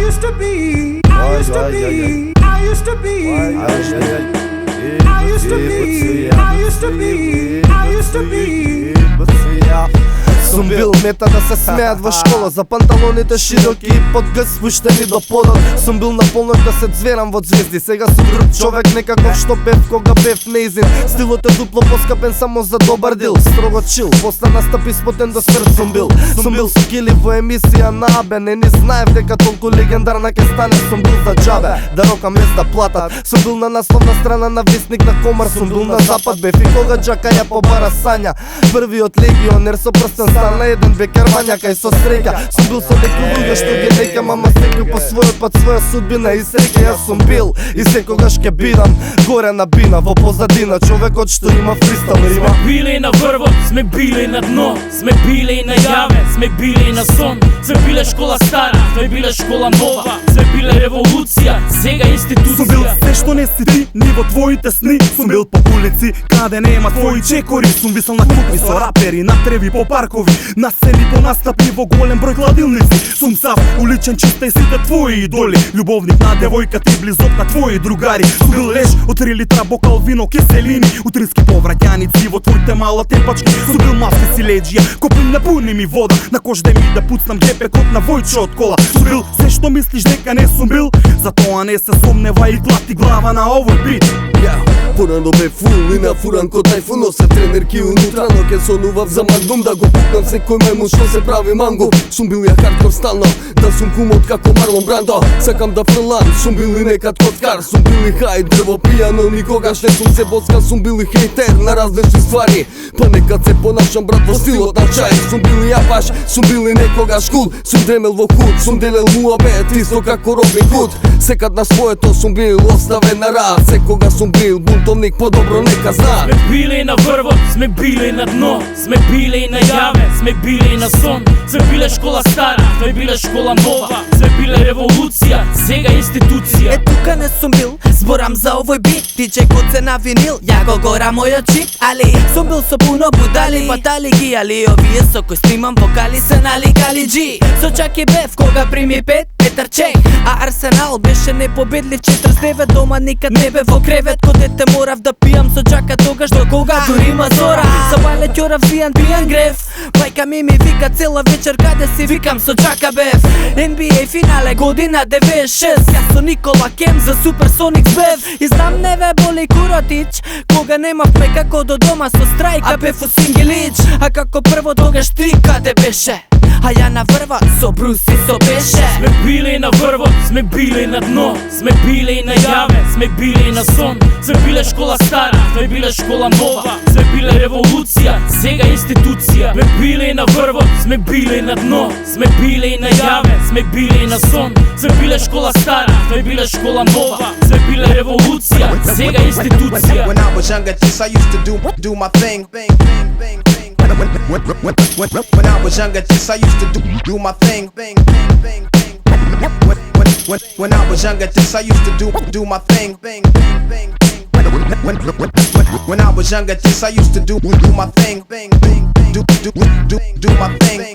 used to be, I used to be, I used to be, I used to be, I used to be, I used to be, I used to be. Съм бил мета да се смеят в школа за панталоните широки и подгъсващени до пода. Съм бил напълнат да се цверам от звезди. Сега съм друг човек, не каков що бев, кога бев неизин. Стилът е дупло по-скъпен само за добър дил. Строго чил, после настъпи спотен до смърт съм бил. Съм бил с кили во емисия на Абе. Не ни знаев дека толкова легендарна ке стане. Съм бил за джабе, да рокам без да платат. Съм бил на насловна страна на вестник на Комар. Съм бил на запад, бев и кога джакаја по бара Сања. Првиот легионер со прстен стан на еден бекер мањака и со среќа. Сум бил со некои луѓе што ги нека, мама секој по својот пат своја судбина и среќа. Јас сум бил и секогаш ке бидам горе на бина, во позадина човекот што има фристайл рима. Сме били на врвот, сме били на дно, сме били на јаве, сме били на сон. Сме биле школа стара, сме биле школа нова, сме биле револуција, сега институција. Сум бил се што не си ти, ни во твоите сни. Сум бил по улици, каде нема твои чекори. Сум висел на кутми со рапери, на треви по паркови, на сцени по настапи во голем број кладилници. Сум сав уличен чиста и сите твои идоли, љубовник на девојка ти, близок на твои другари. Сум бил леш од 3 литра бокал вино, киселини, утрински повраќаници во твоите мала тепачки. Сум бил мафи си леđија, копим не пуни ми вода, на кожде ми да пуцнам гепекот на војче од кола. Сум бил се што мислиш дека не сум бил, затоа не се сомнева и клати глава на овој бит. Порано бе фул и нафуран ко тајфун. Носев тренерки унутра, но ке сонував за мангум, да го пукнам секој мему што се прави мангу. Сум бил ја хардкор стално, да сум кумот како Марлон Брандо. Сакам да фрлам, сум бил и некад коткар. Сум бил и хај, дрво пијано, никогаш не сум се боцкан. Сум бил и хейтер на различни ствари, па некад се понашам брат во стилот на чај. Сум бил и јапаш, сум бил и некогаш кул. Сум дремел во худ, сум делел муабет, исто како Робин Худ. Секад на своето сум бил оставен на рад, секога сум бил бунтовник, по-добро нека знаат. Сме били на врвот, сме били на дно, сме били на јаве, сме били на сон. Сме биле школа стара, сме биле школа нова, сме биле револуција, сега институција. Е тука не сум бил, зборам за овој бит, диџеј коце на винил, ја го гора мојот чип. Али сум бил со пуно будали, патали ги, али овие со кои снимам вокали се наликали джи. Со чаки бев кога прими 5 Петар Чех, а Арсенал беше непобедлив 49. Дома никад не бе во кревет, ко дете морав да пијам со джака тогаш до кога дури мазора. Со бале ќорав пијан грев, мајка ми вика цела вечер каде си, викам со джака бев. NBA финале година 96, јас со Никола Кем за Суперсоникс бев. И знам не ве боли Куротич, кога немавме како до дома со страјка, бев у Сингелич. А како прво тогаш ти каде беше? А ја на врва со Брус и со Беше. Сме били на врвот, сме били на дно, сме били на јаве, сме били на сон. Сме биле школа стара, сме биле школа нова, сме биле револуција, сега институција. Сме били на врвот, сме били на дно, сме били на јаве, сме били на сон. Сме биле школа стара, сме биле школа нова, сме биле револуција, сега институција. When I was younger, just I used to do my thing. When I was younger, just I used to do my thing. When I was younger, just I used to do my thing. When I was younger, just I used to do my thing. Do my thing.